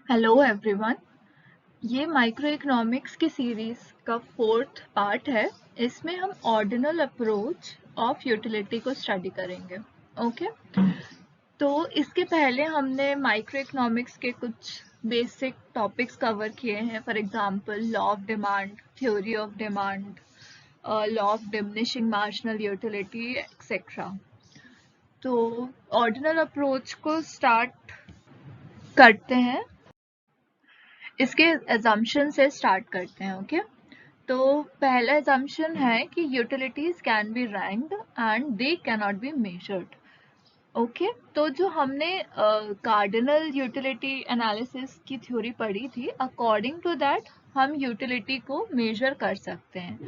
Hello everyone. ये micro economics की series का फोर्थ पार्ट है। इसमें हम ऑर्डिनल अप्रोच ऑफ यूटिलिटी को स्टडी करेंगे। ओके, तो इसके पहले हमने माइक्रो इकोनॉमिक्स के कुछ बेसिक टॉपिक्स कवर किए हैं। For example law of demand, theory of demand, law of diminishing marginal utility etcetera. तो ऑर्डिनल अप्रोच को स्टार्ट करते हैं। इसके एजम्पशन से स्टार्ट करते हैं। ओके, तो पहला एजम्पशन है कि utilities can be ranked and they can not be measured. Okay, तो जो हमने कार्डिनल यूटिलिटी एनालिसिस की थ्योरी पढ़ी थी, अकॉर्डिंग टू दैट हम यूटिलिटी को मेजर कर सकते हैं।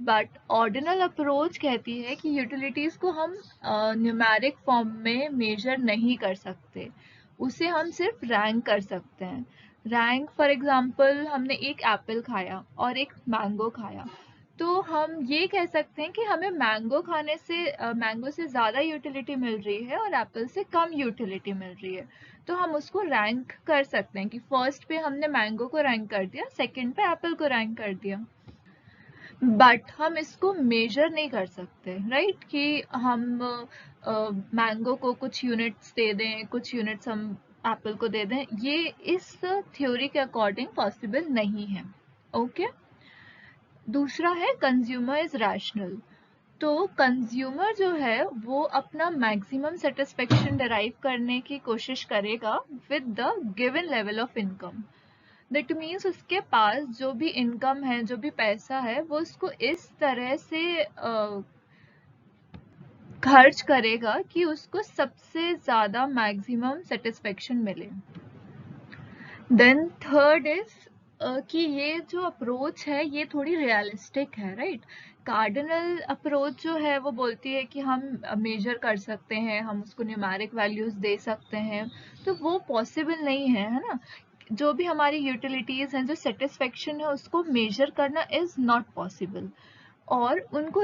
बट ऑर्डिनल अप्रोच कहती है कि यूटिलिटीज को हम न्यूमेरिक फॉर्म में मेजर नहीं कर सकते, उसे हम सिर्फ रैंक कर सकते हैं। रैंक फॉर एग्जांपल, हमने एक एप्पल खाया और एक मैंगो खाया, तो हम ये कह सकते हैं कि हमें मैंगो से ज़्यादा यूटिलिटी मिल रही है और एप्पल से कम यूटिलिटी मिल रही है। तो हम उसको रैंक कर सकते हैं कि फर्स्ट पे हमने मैंगो को रैंक कर दिया, सेकंड पे एप्पल को रैंक कर दिया। बट हम इसको मेजर नहीं कर सकते, राइट? कि हम मैंगो को कुछ यूनिट्स दे दें, कुछ यूनिट्स हम एप्पल को दे दें, ये इस थ्योरी के अकॉर्डिंग पॉसिबल नहीं है। ओके, दूसरा है कंज्यूमर इज रैशनल। तो कंज्यूमर जो है वो अपना मैक्सिमम सेटिस्फेक्शन डिराइव करने की कोशिश करेगा with the given level of income. That means उसके पास जो भी इनकम है, जो भी पैसा है, वो उसको इस तरह से खर्च करेगा कि उसको सबसे ज्यादा मैक्सिमम सेटिस्फेक्शन मिले। देन थर्ड इज कि ये जो अप्रोच है ये थोड़ी रियलिस्टिक है, राइट? कार्डिनल अप्रोच जो है वो बोलती है कि हम मेजर कर सकते हैं, हम उसको न्यूमेरिक वैल्यूज दे सकते हैं, तो वो पॉसिबल नहीं है ना? जो भी हमारी यूटिलिटीज हैं, जो सेटिस्फेक्शन है, उसको मेजर करना इज नॉट पॉसिबल। और उनको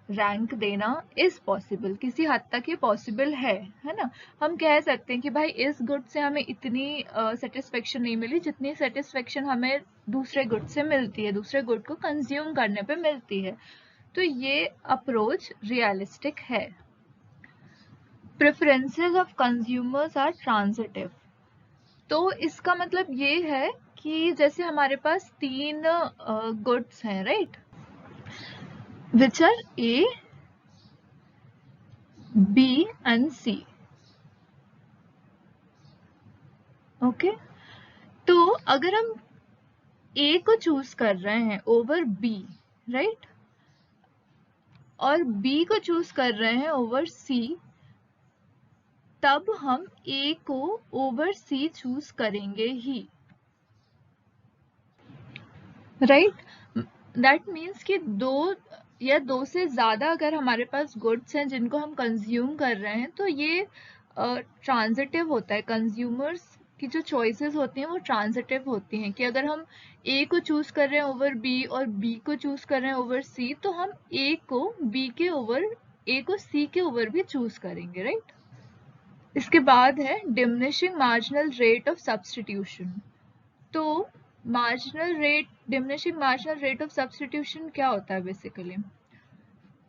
रैंक देना इज पॉसिबल, किसी हद तक ये पॉसिबल है ना? हम कह सकते हैं कि भाई इस गुड से हमें इतनी सेटिस्फेक्शन नहीं मिली जितनी सेटिस्फेक्शन हमें दूसरे गुड से मिलती है, दूसरे गुड को कंज्यूम करने पे मिलती है। तो ये अप्रोच रियलिस्टिक है। Preferences of consumers are transitive. तो इसका मतलब ये है कि जैसे हमारे पास तीन गुड्स हैं, right, which are A, B and C. Okay, तो अगर हम ए को चूज कर रहे हैं ओवर बी, राइट, और बी को चूज कर रहे हैं ओवर सी, तब हम ए को ओवर सी चूज करेंगे ही, राइट? दैट मीन्स कि दो या दो से ज्यादा अगर हमारे पास गुड्स हैं जिनको हम कंज्यूम कर रहे हैं, तो ये ट्रांजिटिव होता है। कंज्यूमर्स की जो चॉइसेस होती हैं वो ट्रांजिटिव होती हैं, कि अगर हम ए को चूज कर रहे हैं ओवर बी और बी को चूज कर रहे हैं ओवर सी, तो हम ए को सी के ओवर भी चूज करेंगे, राइट? इसके बाद है diminishing marginal rate of substitution. तो diminishing marginal rate of substitution क्या होता है बेसिकली?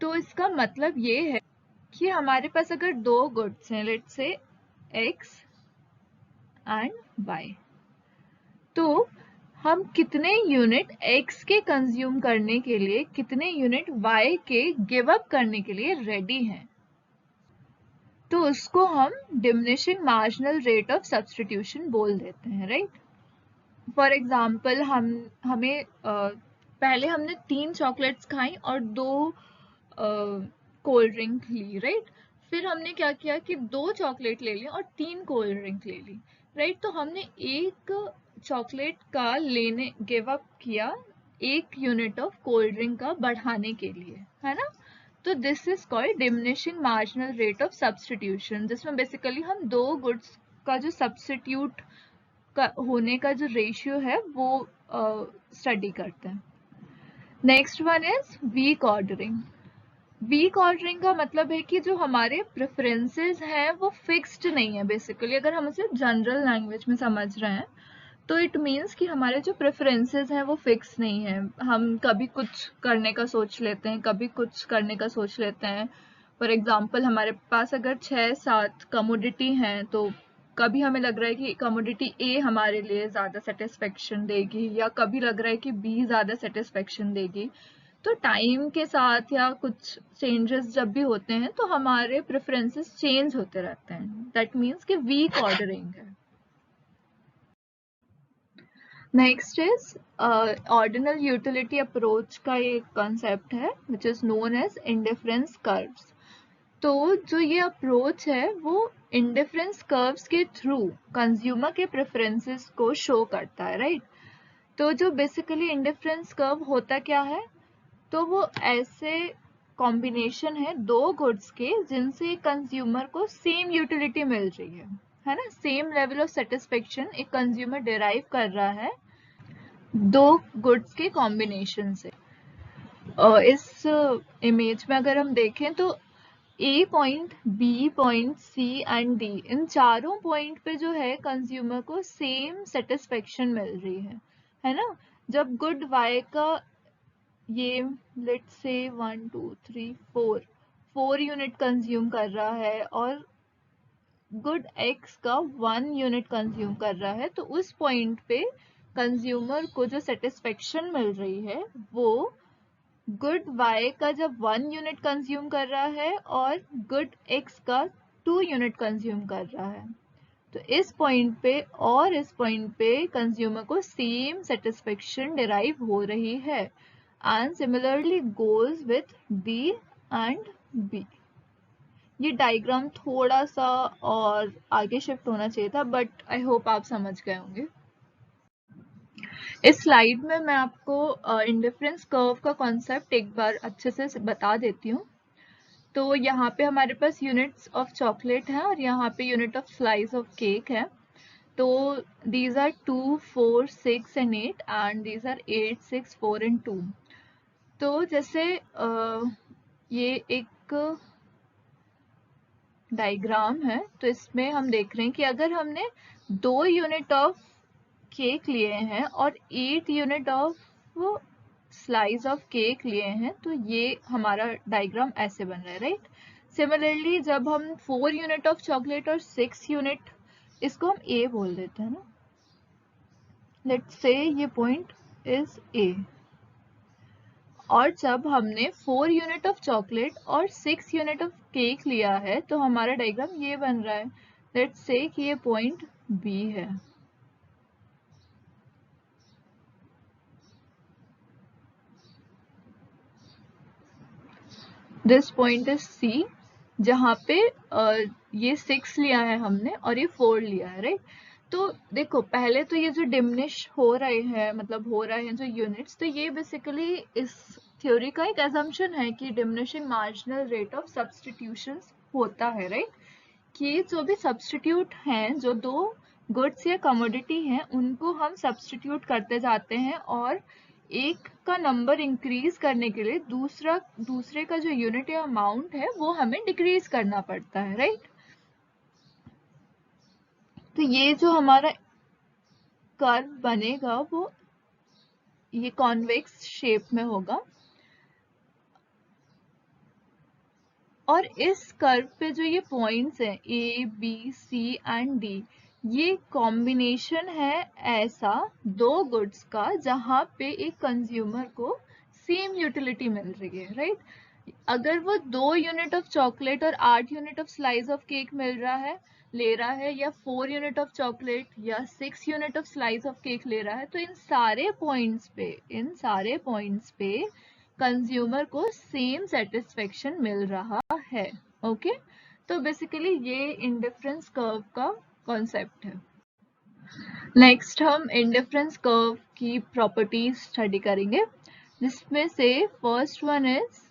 तो इसका मतलब ये है कि हमारे पास अगर दो गुड्स हैं, let's say x and Y, तो हम कितने यूनिट एक्स के कंज्यूम करने के लिए, कितने यूनिट वाई के गिव अप करने के लिए रेडी हैं, तो उसको हम diminishing marginal rate of substitution बोल देते हैं, राइट? फॉर एग्जाम्पल, पहले हमने 3 चॉकलेट्स खाई और 2 कोल्ड ड्रिंक ली, राइट? फिर हमने क्या किया कि 2 चॉकलेट ले ली और 3 कोल्ड ड्रिंक ले ली, राइट? तो हमने एक चॉकलेट का गिव अप किया 1 यूनिट ऑफ कोल्ड ड्रिंक का बढ़ाने के लिए, है ना? तो this is called diminishing marginal rate of substitution, जिसमें बेसिकली हम दो गुड्स का जो सब्सटीट्यूट होने का जो रेशियो है वो स्टडी करते हैं। Next one is weak ordering. Weak ordering का मतलब है कि जो हमारे प्रेफरेंसेस हैं वो फिक्स्ड नहीं है। बेसिकली अगर हम उसे जनरल लैंग्वेज में समझ रहे हैं तो इट मीन्स कि हमारे जो प्रेफरेंसेस हैं वो फिक्स नहीं है। हम कभी कुछ करने का सोच लेते हैं, कभी कुछ करने का सोच लेते हैं। फॉर एग्जांपल हमारे पास अगर 6-7 कमोडिटी हैं तो कभी हमें लग रहा है कि कमोडिटी ए हमारे लिए ज़्यादा सेटिस्फेक्शन देगी, या कभी लग रहा है कि बी ज़्यादा सेटिस्फेक्शन देगी। तो टाइम के साथ या कुछ चेंजेस जब भी होते हैं तो हमारे प्रेफरेंसेस चेंज होते रहते हैं। दैट मीन्स कि वीक ऑर्डरिंग है। Next is ordinal utility approach का एक कॉन्सेप्ट है which is known as indifference curves. तो जो ये अप्रोच है वो इंडिफरेंस कर्व्स के थ्रू कंज्यूमर के प्रेफरेंसेस को शो करता है, राइट? तो जो बेसिकली इंडिफरेंस कर्व होता क्या है, तो वो ऐसे कॉम्बिनेशन है दो गुड्स के जिनसे कंज्यूमर को सेम यूटिलिटी मिल रही है ना, सेम लेवल ऑफ सेटिस्फेक्शन एक कंज्यूमर डिराइव कर रहा है दो गुड्स के कॉम्बिनेशन से। इस इमेज में अगर हम देखें तो A point, B point, C and D, इन चारों पॉइंट पे जो है कंज्यूमर को सेम सेटिस्फेक्शन मिल रही है ना। जब गुड वाई का ये लेट्स से 1 2 3 4 यूनिट कंज्यूम कर रहा है और गुड एक्स का 1 यूनिट कंज्यूम कर रहा है, तो उस पॉइंट पे कंज्यूमर को जो सेटिस्फेक्शन मिल रही है वो गुड वाई का जब 1 यूनिट कंज्यूम कर रहा है और गुड एक्स का 2 यूनिट कंज्यूम कर रहा है। तो इस पॉइंट पे और इस पॉइंट पे कंज्यूमर को सेम सेटिस्फेक्शन डिराइव हो रही है, and similarly goes with D and B. ये डायग्राम थोड़ा सा और आगे शिफ्ट होना चाहिए था, बट आई होप आप समझ गए होंगे। इस स्लाइड में मैं आपको इंडिफरेंस कर्व का कॉन्सेप्ट एक बार अच्छे से बता देती हूँ। तो यहाँ पे हमारे पास यूनिट्स ऑफ चॉकलेट है और यहाँ पे unit of slice of cake है। तो these are 2, 4, 6 and 8 and these are 8, 6, 4 and 2। तो जैसे ये एक डायग्राम है, तो इसमें हम देख रहे हैं कि अगर हमने 2 यूनिट ऑफ केक लिए हैं और 8 unit of slice of cake लिए हैं, तो ये हमारा डायग्राम ऐसे बन रहा है, राइट? सिमिलरली जब हम 4 यूनिट ऑफ चॉकलेट और 6 यूनिट, इसको हम ए बोल देते हैं ना, लेट्स से ये पॉइंट इज ए। और जब हमने 4 यूनिट ऑफ चॉकलेट और 6 यूनिट ऑफ केक लिया है तो हमारा डायग्राम ये बन रहा है। लेट्स से कि ये पॉइंट बी है। दिस पॉइंट इज सी, जहाँ पे ये 6 लिया है हमने और ये 4 लिया है, राइट? तो देखो पहले तो ये जो डिमिनिश हो रहे हैं, मतलब हो रहे हैं जो यूनिट्स, तो ये बेसिकली इस थ्योरी का एक असम्पशन है कि diminishing marginal rate of substitutions होता है, राइट? कि जो भी सब्स्टिट्यूट हैं, जो दो गुड्स या कमोडिटी हैं, उनको हम सब्स्टिट्यूट करते जाते हैं और एक का नंबर इंक्रीज करने के लिए दूसरे का जो यूनिट या अमाउंट है वो हमें डिक्रीज करना पड़ता है, राइट? तो ये जो हमारा कर्व बनेगा वो ये कॉन्वेक्स शेप में होगा, और इस कर्व पे जो ये पॉइंट्स हैं ए, बी, सी एंड डी, ये कॉम्बिनेशन है ऐसा दो गुड्स का जहाँ पे एक कंज्यूमर को सेम यूटिलिटी मिल रही है, राइट? अगर वो 2 यूनिट ऑफ चॉकलेट और 8 unit of slice of cake ले रहा है, या 4 यूनिट ऑफ चॉकलेट या 6 unit of slice of cake ले रहा है, तो इन सारे पॉइंट्स पे कंज्यूमर को सेम सेटिस्फेक्शन मिल रहा है। ओके, तो बेसिकली ये इंडिफरेंस कर्व का कॉन्सेप्ट है। नेक्स्ट हम इंडिफरेंस कर्व की प्रॉपर्टीज स्टडी करेंगे, जिसमें से फर्स्ट वन इज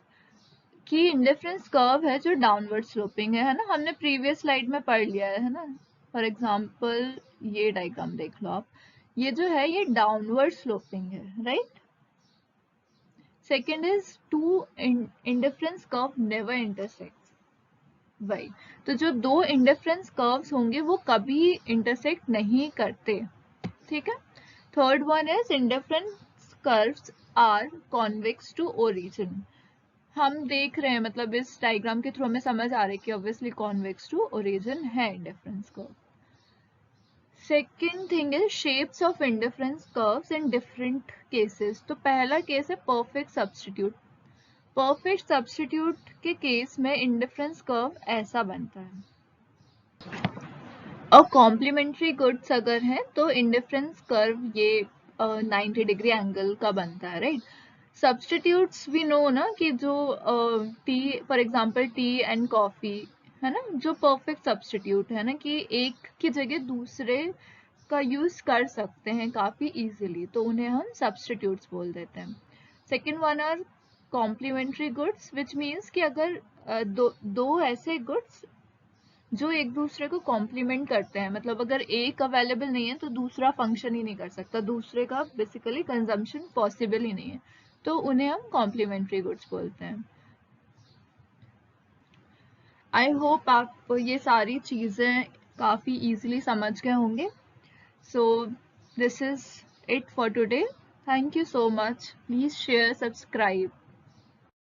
कि इंडिफरेंस कर्व है जो डाउनवर्ड स्लोपिंग है ना, हमने प्रीवियस स्लाइड में पढ़ लिया है ना। फॉर एग्जांपल ये डायग्राम देख लो आप, ये जो है ये डाउनवर्ड स्लोपिंग है, right? Second is two indifference curve never intersect, वही, तो जो दो इंडिफरेंस कर्व्स होंगे वो कभी इंटरसेक्ट नहीं करते, ठीक है। Third one is indifference curves are convex to origin. हम देख रहे हैं, मतलब इस डायग्राम के थ्रू हमें समझ आ रहा है कि ऑब्वियसली कॉन्वेक्स टू ओरिजिन है indifference curve. Second thing is shapes of indifference curves in different cases. तो पहला केस है परफेक्ट सब्स्टिट्यूट। परफेक्ट सब्स्टिट्यूट के केस में इंडिफरेंस कर्व ऐसा बनता है। और कॉम्प्लीमेंट्री गुड्स अगर है तो इंडिफरेंस कर्व ये 90 डिग्री एंगल का बनता है, राइट। सब्स्टिट्यूट्स वी नो ना कि जो T, for example T and coffee है ना, जो परफेक्ट सब्स्टिट्यूट है ना, कि एक की जगह दूसरे का यूज कर सकते हैं काफी इजीली, तो उन्हें हम सब्स्टिट्यूट्स बोल देते हैं। Second one are complementary goods, which means कि अगर दो ऐसे गुड्स जो एक दूसरे को कॉम्प्लीमेंट करते हैं, मतलब अगर एक अवेलेबल नहीं है तो दूसरा फंक्शन ही नहीं कर सकता, दूसरे का बेसिकली कंजम्पशन पॉसिबल ही नहीं है, तो उन्हें हम कॉम्प्लीमेंट्री गुड्स बोलते हैं। आई होप आप ये सारी चीज़ें काफ़ी इजीली समझ गए होंगे। So this is it for today. Thank you so much. Please share, subscribe.